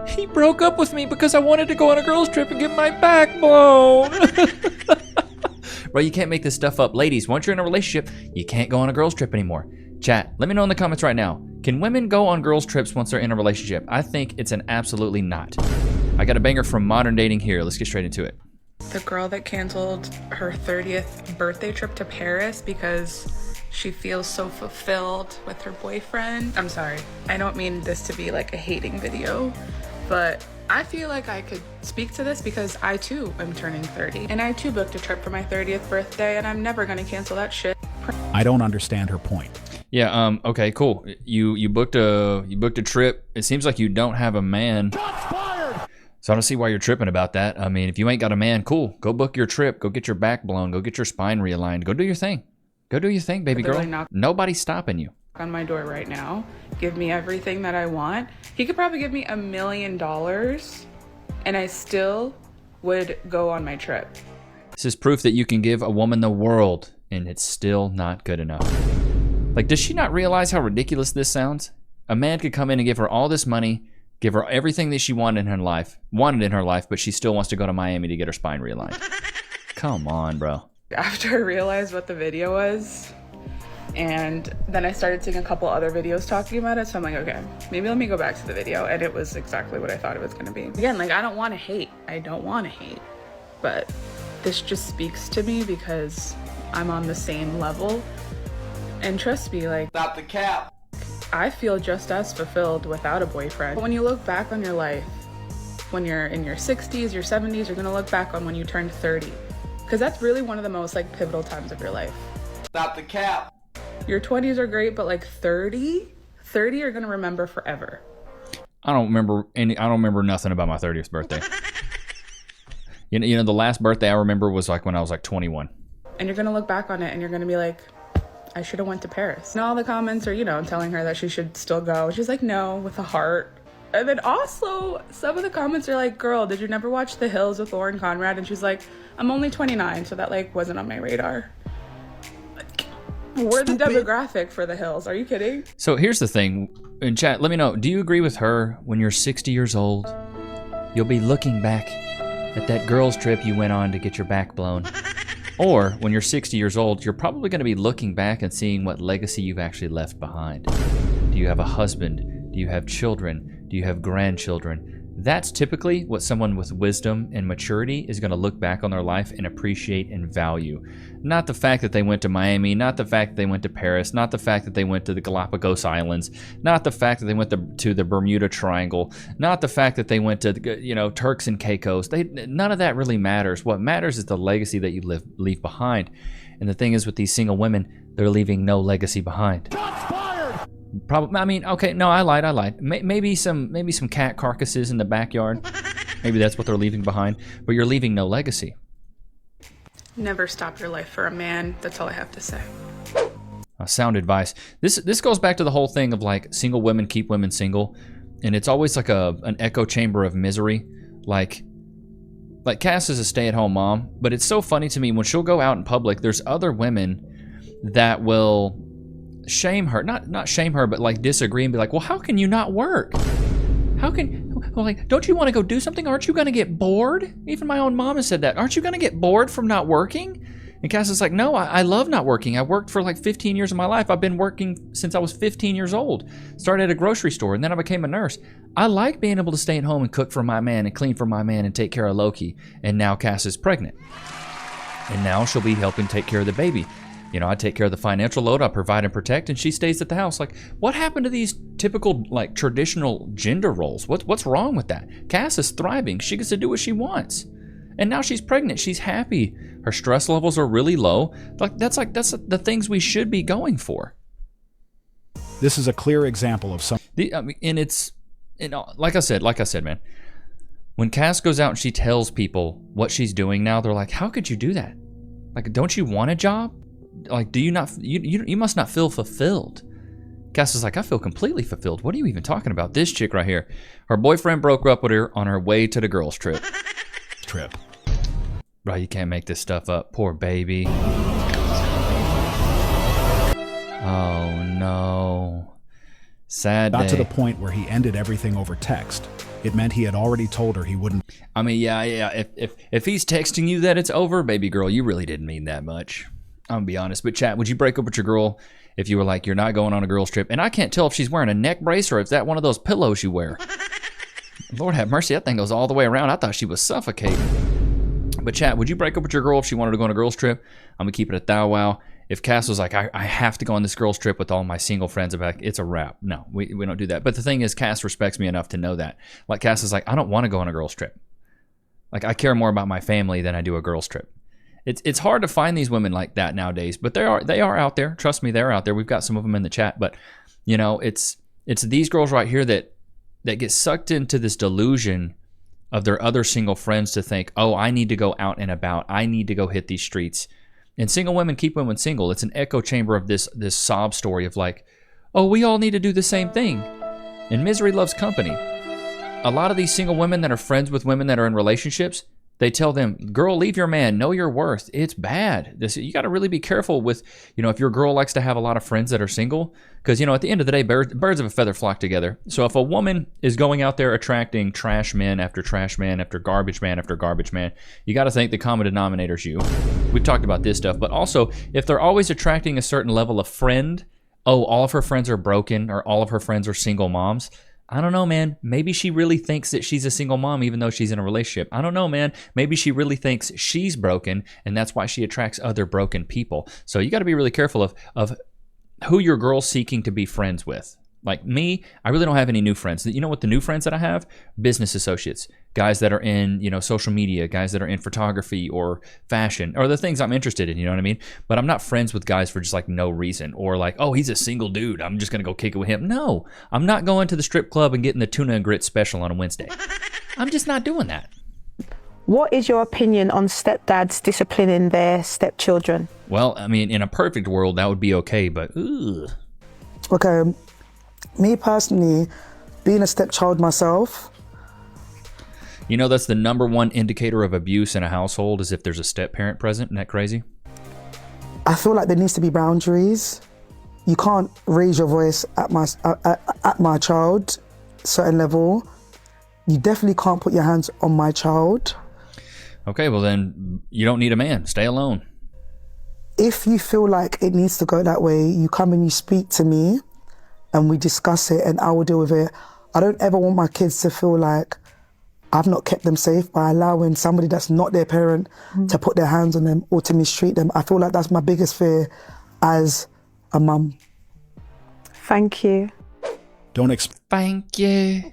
He broke up with me because I wanted to go on a girls trip and get my back blown. Bro, you can't make this stuff up. Ladies, once you're in a relationship, you can't go on a girls trip anymore. Chat, let me know in the comments right now. Can women go on girls trips once they're in a relationship? I think it's an absolutely not. I got a banger from Modern Dating here. Let's get straight into it. The girl that canceled her 30th birthday trip to Paris because she feels so fulfilled with her boyfriend. I'm sorry, I don't mean this to be like a hating video, but I feel like I could speak to this because I too am turning 30 and I too booked a trip for my 30th birthday and I'm never gonna cancel that shit. I don't understand her point. Yeah, okay, cool. You booked a trip. It seems like you don't have a man. So I don't see why you're tripping about that. I mean, if you ain't got a man, cool. Go book your trip. Go get your back blown. Go get your spine realigned. Go do your thing. Go do your thing, baby girl. Nobody's stopping you. On my door right now, give me everything that I want. He could probably give me $1 million and I still would go on my trip. This is proof that you can give a woman the world and it's still not good enough. Like, does she not realize how ridiculous this sounds? A man could come in and give her all this money, give her everything that she wanted in her life, but she still wants to go to Miami to get her spine realigned. Come on, bro. After I realized what the video was, and then I started seeing a couple other videos talking about it, so I'm like, okay, maybe let me go back to the video, and it was exactly what I thought it was gonna be. Again, like, I don't wanna hate, but this just speaks to me because I'm on the same level, and trust me, like, stop the cap. I feel just as fulfilled without a boyfriend. When you look back on your life, when you're in your 60s, your 70s, you're gonna look back on when you turned 30. Because that's really one of the most like pivotal times of your life. Stop the cap. Your 20s are great, but like 30 you're gonna remember forever. I don't remember nothing about my 30th birthday. You know, the last birthday I remember was like when I was like 21. And you're gonna look back on it and you're gonna be like, I should have went to Paris. And all the comments are, you know, telling her that she should still go. She's like, no, with a heart. And then also, some of the comments are like, girl, did you never watch The Hills with Lauren Conrad? And she's like, I'm only 29, so that like wasn't on my radar. Like, we're the demographic for The Hills. Are you kidding? So here's the thing. In chat, let me know, do you agree with her when you're 60 years old? You'll be looking back at that girls trip you went on to get your back blown. Or when you're 60 years old, you're probably going to be looking back and seeing what legacy you've actually left behind. Do you have a husband? Do you have children? Do you have grandchildren? That's typically what someone with wisdom and maturity is going to look back on their life and appreciate and value. Not the fact that they went to Miami, not the fact that they went to Paris, not the fact that they went to the Galapagos Islands, not the fact that they went to the Bermuda Triangle, not the fact that they went to, you know, Turks and Caicos. None of that really matters. What matters is the legacy that you leave behind. And the thing is, with these single women, they're leaving no legacy behind. Probably, I mean, okay, no, I lied. Maybe some cat carcasses in the backyard. Maybe that's what they're leaving behind, but you're leaving no legacy. Never stop your life for a man. That's all I have to say. Sound advice. This goes back to the whole thing of like single women keep women single, and it's always like an echo chamber of misery. Like Cass is a stay-at-home mom, but it's so funny to me when she'll go out in public, there's other women that will shame her, not shame her, but like disagree and be like, well, how can you not work? How can, well, like, don't you want to go do something? Aren't you going to get bored? Even my own mom has said that. Aren't you going to get bored from not working? And Cass is like, no, I love not working. I worked for like 15 years of my life. I've been working since I was 15 years old. Started at a grocery store and then I became a nurse. I like being able to stay at home and cook for my man and clean for my man and take care of Loki. And now Cass is pregnant. And now she'll be helping take care of the baby. You know, I take care of the financial load, I provide and protect, and she stays at the house. Like, what happened to these typical, like, traditional gender roles? What's wrong with that? Cass is thriving. She gets to do what she wants. And now she's pregnant. She's happy. Her stress levels are really low. That's the things we should be going for. This is a clear example of some. Like I said, man. When Cass goes out and she tells people what she's doing now, they're like, how could you do that? Like, don't you want a job? Like, do you not, you must not feel fulfilled. Cass is like, I feel completely fulfilled. What are you even talking about? This chick right here, her boyfriend broke up with her on her way to the girls' trip. Bro, you can't make this stuff up. Poor baby. Oh no. Sad got to day. the point where he ended everything over text. It meant he had already told her he wouldn't. I mean, yeah. If he's texting you that it's over, baby girl, you really didn't mean that much. I'm gonna be honest. But chat, would you break up with your girl if you were like, you're not going on a girl's trip? And I can't tell if she's wearing a neck brace or if that one of those pillows you wear. Lord have mercy, that thing goes all the way around. I thought she was suffocating. But chat, would you break up with your girl if she wanted to go on a girl's trip? I'm gonna keep it a thou wow. If Cass was like, I have to go on this girl's trip with all my single friends, it's a wrap. No, we don't do that. But the thing is, Cass respects me enough to know that. Like, Cass is like, I don't want to go on a girl's trip. Like, I care more about my family than I do a girl's trip. It's hard to find these women like that nowadays, but they are out there. Trust me, they're out there. We've got some of them in the chat. But, you know, it's these girls right here that get sucked into this delusion of their other single friends to think, oh, I need to go out and about. I need to go hit these streets. And single women keep women single. It's an echo chamber of this sob story of like, oh, we all need to do the same thing. And misery loves company. A lot of these single women that are friends with women that are in relationships, they tell them, girl, leave your man, know your worth. It's bad. You got to really be careful with, you know, if your girl likes to have a lot of friends that are single, because, you know, at the end of the day, birds of a feather flock together. So if a woman is going out there attracting trash man after trash man after garbage man after garbage man, you got to think the common denominator is you. We've talked about this stuff, but also if they're always attracting a certain level of friend, oh, all of her friends are broken or all of her friends are single moms. I don't know, man. Maybe she really thinks that she's a single mom even though she's in a relationship. I don't know, man. Maybe she really thinks she's broken and that's why she attracts other broken people. So you got to be really careful of who your girl's seeking to be friends with. Like me, I really don't have any new friends. You know what the new friends that I have? Business associates, guys that are in, you know, social media, guys that are in photography or fashion, or the things I'm interested in, you know what I mean? But I'm not friends with guys for just like no reason, or like, oh, he's a single dude, I'm just gonna go kick it with him. No, I'm not going to the strip club and getting the tuna and grits special on a Wednesday. I'm just not doing that. What is your opinion on stepdads disciplining their stepchildren? Well, I mean, in a perfect world, that would be okay, but ugh. Okay, me personally, being a stepchild myself. You know, that's the number one indicator of abuse in a household is if there's a step parent present. Isn't that crazy? I feel like there needs to be boundaries. You can't raise your voice at my child, certain level. You definitely can't put your hands on my child. Okay, well then, you don't need a man. Stay alone. If you feel like it needs to go that way, you come and you speak to me and we discuss it and I will deal with it. I don't ever want my kids to feel like I've not kept them safe by allowing somebody that's not their parent to put their hands on them or to mistreat them. I feel like that's my biggest fear as a mum. Thank you. Don't expect. Thank you.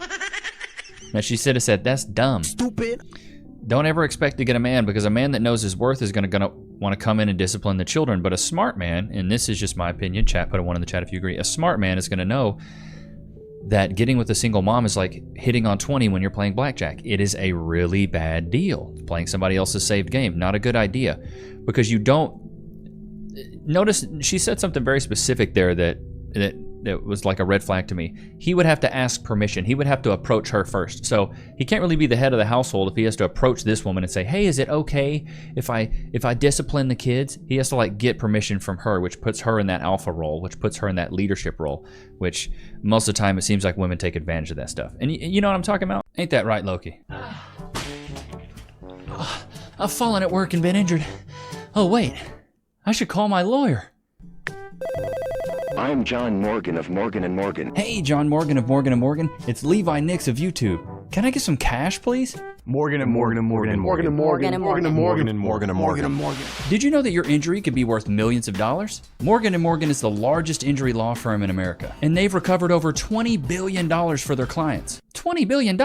Now she should have said, that's dumb. Stupid. Don't ever expect to get a man, because a man that knows his worth is gonna want to come in and discipline the children. But a smart man, and this is just my opinion, chat, put a 1 in the chat if you agree. A smart man is gonna know that getting with a single mom is like hitting on 20 when you're playing blackjack. It is a really bad deal. Playing somebody else's saved game, not a good idea, because you don't notice. She said something very specific there that was like a red flag to me. He would have to ask permission. He would have to approach her first. So he can't really be the head of the household if he has to approach this woman and say, hey, is it okay if I discipline the kids? He has to like get permission from her, which puts her in that alpha role, which puts her in that leadership role, which most of the time it seems like women take advantage of that stuff. And you know what I'm talking about? Ain't that right, Loki? I've fallen at work and been injured. Oh wait, I should call my lawyer. I'm John Morgan of Morgan & Morgan. Hey, John Morgan of Morgan & Morgan. It's Levi Nichs of YouTube. Can I get some cash, please? Morgan & Morgan & Morgan & Morgan & Morgan & Morgan & Morgan & Morgan & Morgan & Morgan. Did you know that your injury could be worth millions of dollars? Morgan & Morgan is the largest injury law firm in America, and they've recovered over $20 billion for their clients. $20 billion?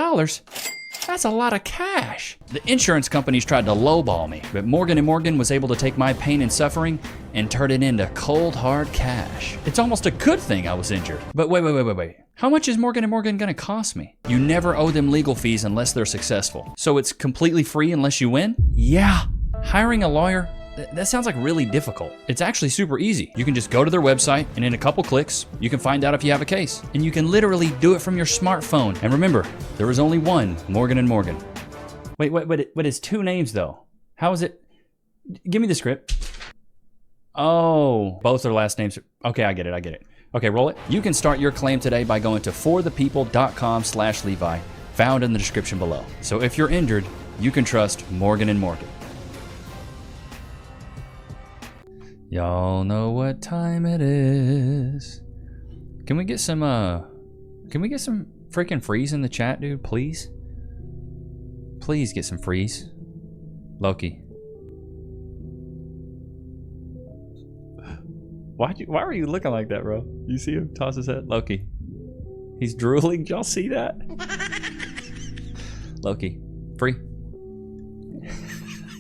That's a lot of cash. The insurance companies tried to lowball me, but Morgan & Morgan was able to take my pain and suffering and turn it into cold, hard cash. It's almost a good thing I was injured. But wait. How much is Morgan & Morgan gonna cost me? You never owe them legal fees unless they're successful. So it's completely free unless you win? Yeah. Hiring a lawyer? That sounds like really difficult. It's actually super easy. You can just go to their website and in a couple clicks, you can find out if you have a case. And you can literally do it from your smartphone. And remember, there is only one Morgan & Morgan. Wait, it's two names though. How is it? Give me the script. Oh, both their last names. Okay, I get it. Okay, roll it. You can start your claim today by going to forthepeople.com/Levi, found in the description below. So if you're injured, you can trust Morgan & Morgan. Y'all know what time it is. Can we get some freaking freeze in the chat, dude, please? Please get some freeze. Loki. Why are you looking like that, bro? You see him toss his head? Loki. He's drooling. Y'all see that? Loki. Free.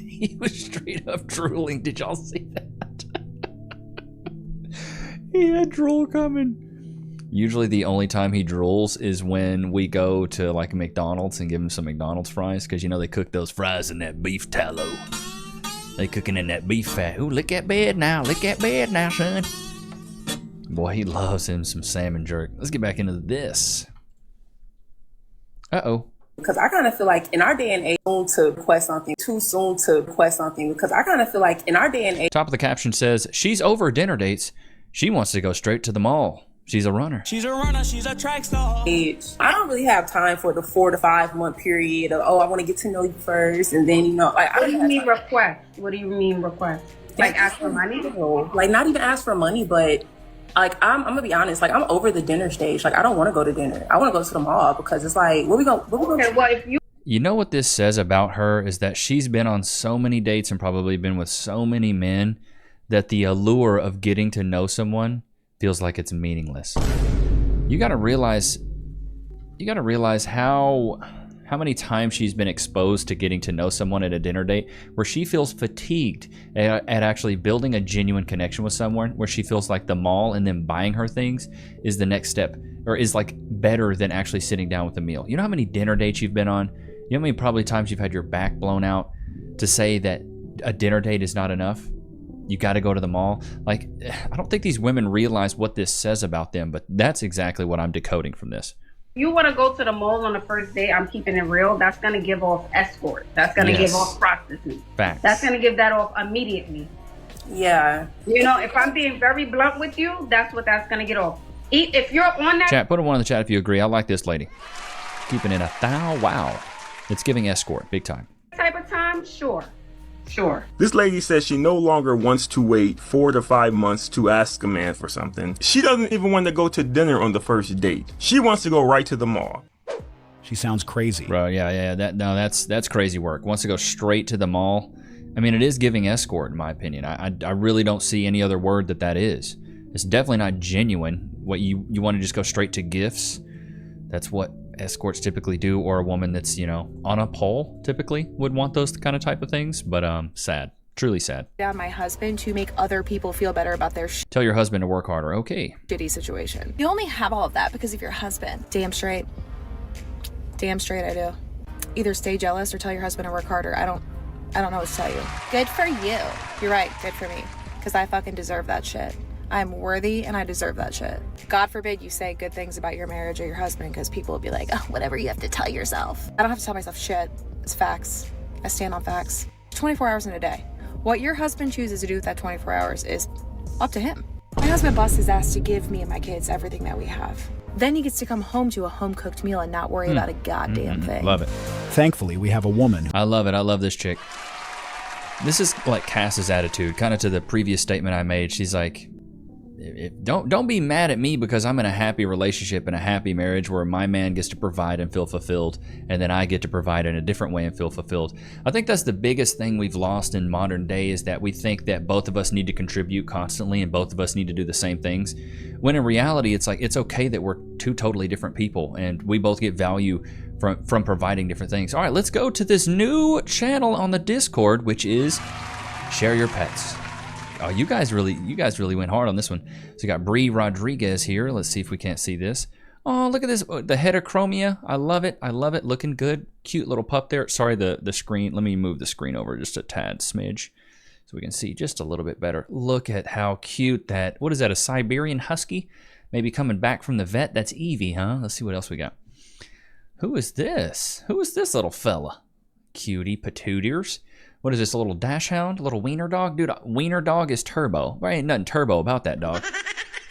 He was straight up drooling. Did y'all see that? He had drool coming. Usually the only time he drools is when we go to like McDonald's and give him some McDonald's fries, because you know they cook those fries in that beef tallow. They cooking in that beef fat. Ooh, lick that bed now. Lick that bed now, son. Boy, he loves him some salmon jerk. Let's get back into this. Uh-oh. Because I kind of feel like in our day and age, too soon to request something, because I kind of feel like in our day and age. Top of the caption says, she's over dinner dates. She wants to go straight to the mall. She's a runner. She's a runner. She's a track star. I don't really have time for the 4 to 5 month period of, I want to get to know you first. And then, like, what do you mean request? What do you mean request? Like ask for money? Like not even ask for money, but like, I'm going to be honest. Like I'm over the dinner stage. Like I don't want to go to dinner. I want to go to the mall because it's like, what we going okay, well, if you know what this says about her is that she's been on so many dates and probably been with so many men that the allure of getting to know someone feels like it's meaningless. You gotta realize how many times she's been exposed to getting to know someone at a dinner date where she feels fatigued at actually building a genuine connection with someone, where she feels like the mall and then buying her things is the next step, or is like better than actually sitting down with a meal. You know how many dinner dates you've been on? You know how many probably times you've had your back blown out to say that a dinner date is not enough? You got to go to the mall. Like, I don't think these women realize what this says about them, but that's exactly what I'm decoding from this. You want to go to the mall on the first date, I'm keeping it real, that's going to give off escort. That's going to give off prostitute. Facts. That's going to give that off immediately. Yeah. You know, if I'm being very blunt with you, that's what that's going to get off. If you're on that... Chat, put a 1 in the chat if you agree. I like this lady. Keeping it 1,000. Wow. It's giving escort, big time. Type of time, sure. This lady says she no longer wants to wait 4 to 5 months to ask a man for something. She doesn't even want to go to dinner on the first date. She wants to go right to the mall. She sounds crazy. Bro, yeah. That's crazy work. Wants to go straight to the mall. I mean, it is giving escort, in my opinion. I really don't see any other word that is. It's definitely not genuine. What you want to just go straight to gifts. That's what escorts typically do, or a woman that's, you know, on a pole typically would want those kind of type of things. But sad, truly sad. Down my husband to make other people feel better about their tell your husband to work harder. Okay. Shitty situation. You only have all of that because of your husband. Damn straight I do. Either stay jealous or tell your husband to work harder. I don't know what to tell you. Good for you. You're right, good for me, because I fucking deserve that shit. I'm worthy and I deserve that shit. God forbid you say good things about your marriage or your husband, because people will be like, oh, whatever you have to tell yourself. I don't have to tell myself shit. It's facts. I stand on facts. 24 hours in a day. What your husband chooses to do with that 24 hours is up to him. My husband busts his ass to give me and my kids everything that we have. Then he gets to come home to a home-cooked meal and not worry about a goddamn thing. Love it. Thankfully, we have a woman. I love it. I love this chick. This is like Cass's attitude, kind of to the previous statement I made. She's like, don't be mad at me because I'm in a happy relationship and a happy marriage where my man gets to provide and feel fulfilled, and then I get to provide in a different way and feel fulfilled. I think that's the biggest thing we've lost in modern day, is that we think that both of us need to contribute constantly and both of us need to do the same things, when in reality it's like, it's okay that we're two totally different people and we both get value from providing different things. All right, let's go to this new channel on the Discord, which is Share Your Pets. Oh, you guys really went hard on this one. So you got Bree Rodriguez here. Let's see if we can't see this. Oh, look at this. The heterochromia. I love it. I love it. Looking good. Cute little pup there. Sorry, the screen. Let me move the screen over just a tad smidge so we can see just a little bit better. Look at how cute that. What is that, a Siberian Husky? Maybe coming back from the vet. That's Evie, huh? Let's see what else we got. Who is this? Who is this little fella? Cutie patootiers. What is this, a little dash hound? A little wiener dog? Dude, wiener dog is turbo. There ain't nothing turbo about that dog.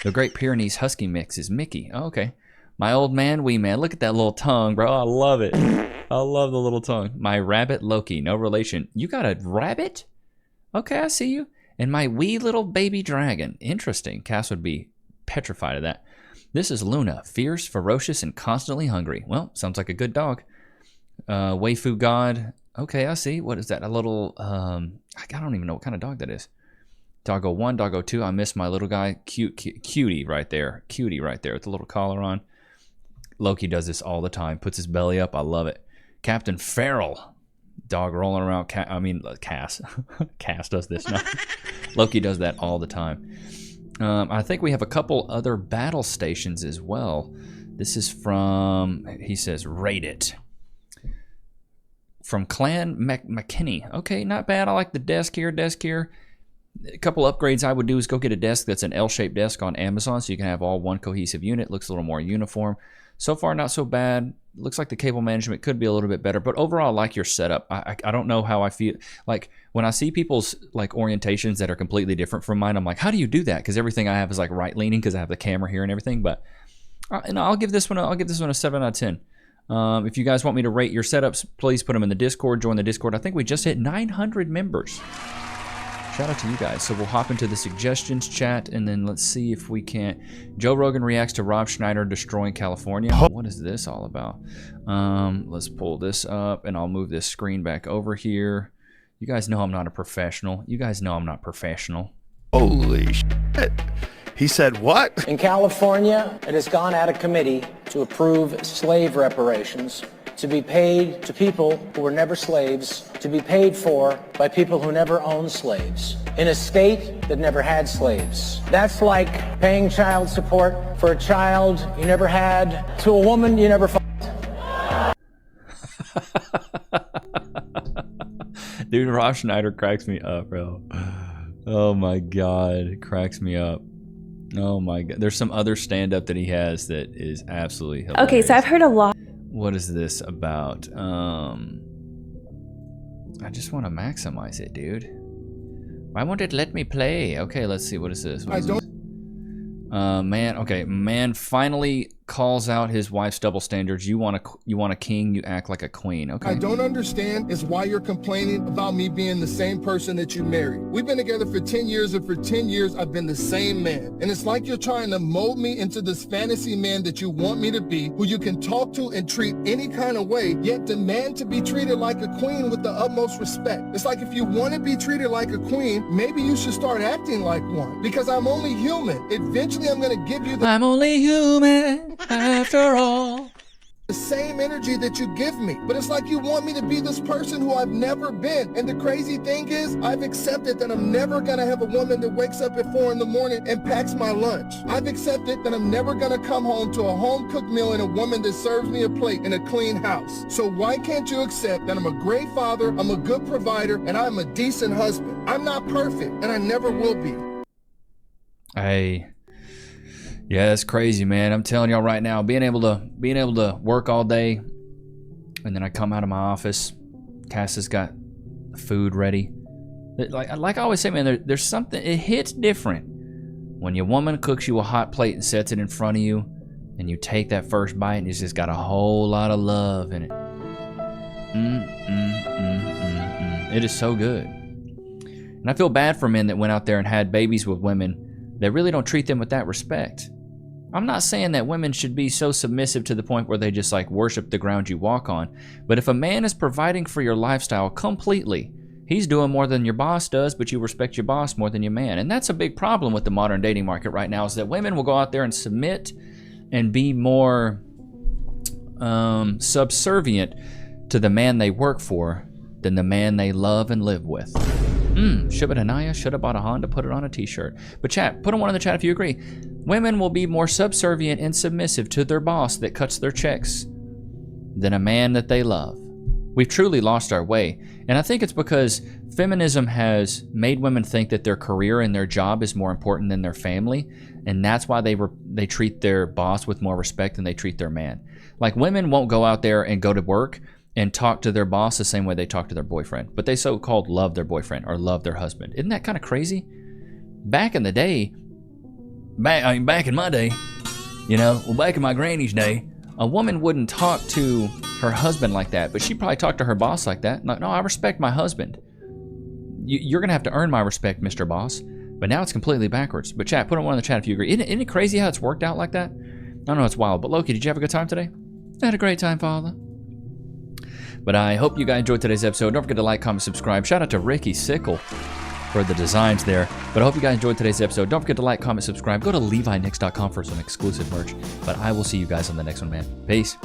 The Great Pyrenees Husky Mix is Mickey. Oh, okay. My old man, wee man. Look at that little tongue, bro. I love it. I love the little tongue. My rabbit Loki. No relation. You got a rabbit? Okay, I see you. And my wee little baby dragon. Interesting. Cass would be petrified of that. This is Luna. Fierce, ferocious, and constantly hungry. Well, sounds like a good dog. Waifu God. Okay, I see. What is that? A little, I don't even know what kind of dog that is. Doggo 1, Doggo 2. I miss my little guy. Cutie right there. Cutie right there with the little collar on. Loki does this all the time. Puts his belly up. I love it. Captain Feral. Dog rolling around. Cass. Cass does this now. Loki does that all the time. I think we have a couple other battle stations as well. This is from, he says, rate it. From Clan McKinney. Okay, not bad. I like the desk here. A couple upgrades I would do is go get a desk that's an L-shaped desk on Amazon so you can have all one cohesive unit. Looks a little more uniform. So far, not so bad. Looks like the cable management could be a little bit better, but overall, I like your setup. I don't know how I feel. Like, when I see people's, like, orientations that are completely different from mine, I'm like, how do you do that? Because everything I have is, like, right-leaning because I have the camera here and everything, but I'll give this one a 7 out of 10. If you guys want me to rate your setups, please put them in the Discord. Join the Discord. I think we just hit 900 members. Shout out to you guys. So we'll hop into the suggestions chat, and then let's see if we can't. Joe Rogan reacts to Rob Schneider destroying California. What is this all about? Let's pull this up, and I'll move this screen back over here. You guys know I'm not a professional. Holy shit. He said what? In California, it has gone out of committee to approve slave reparations to be paid to people who were never slaves, to be paid for by people who never owned slaves, in a state that never had slaves. That's like paying child support for a child you never had to a woman you never fucked. Dude, Rob Schneider cracks me up, bro. Oh my God, it cracks me up. Oh my God. There's some other stand-up that he has that is absolutely hilarious. Okay, so I've heard a lot. What is this about? I just want to maximize it, dude. Why won't it let me play? Okay, let's see. What is this? What is this? Man finally calls out his wife's double standards. You want a king, you act like a queen. Okay. I don't understand is why you're complaining about me being the same person that you married. We've been together for 10 years, and for 10 years I've been the same man. And it's like you're trying to mold me into this fantasy man that you want me to be, who you can talk to and treat any kind of way, yet demand to be treated like a queen with the utmost respect. It's like if you want to be treated like a queen, maybe you should start acting like one, because I'm only human. Eventually I'm going to give you the I'm only human after all. The same energy that you give me. But it's like you want me to be this person who I've never been. And the crazy thing is, I've accepted that I'm never gonna have a woman that wakes up at 4 in the morning and packs my lunch. I've accepted that I'm never gonna come home to a home-cooked meal and a woman that serves me a plate in a clean house. So why can't you accept that I'm a great father, I'm a good provider, and I'm a decent husband? I'm not perfect, and I never will be. Yeah, that's crazy, man. I'm telling y'all right now, being able to work all day, and then I come out of my office, Cass has got food ready. Like I always say, man, there's something, it hits different when your woman cooks you a hot plate and sets it in front of you, and you take that first bite, and it's just got a whole lot of love in it. It is so good. And I feel bad for men that went out there and had babies with women that really don't treat them with that respect. I'm not saying that women should be so submissive to the point where they just like worship the ground you walk on. But if a man is providing for your lifestyle completely, he's doing more than your boss does, but you respect your boss more than your man. And that's a big problem with the modern dating market right now, is that women will go out there and submit and be more subservient to the man they work for than the man they love and live with. Shibadanaya should have bought a Honda, put it on a t-shirt. But chat, put a 1 in the chat if you agree. Women will be more subservient and submissive to their boss that cuts their checks than a man that they love. We've truly lost our way. And I think it's because feminism has made women think that their career and their job is more important than their family. And that's why they treat their boss with more respect than they treat their man. Like, women won't go out there and go to work and talk to their boss the same way they talk to their boyfriend. But they so-called love their boyfriend or love their husband. Isn't that kind of crazy? Back in the day, back in my day, back in my granny's day, a woman wouldn't talk to her husband like that, but she probably talked to her boss like that. No, I respect my husband. You're going to have to earn my respect, Mr. Boss. But now it's completely backwards. But chat, put on one in the chat if you agree. Isn't it crazy how it's worked out like that? I don't know, it's wild. But Loki, did you have a good time today? I had a great time, Father. But I hope you guys enjoyed today's episode. Don't forget to like, comment, subscribe. Shout out to Ricky Sickle for the designs there. But I hope you guys enjoyed today's episode. Don't forget to like, comment, subscribe. Go to LeviNichs.com for some exclusive merch. But I will see you guys on the next one, man. Peace.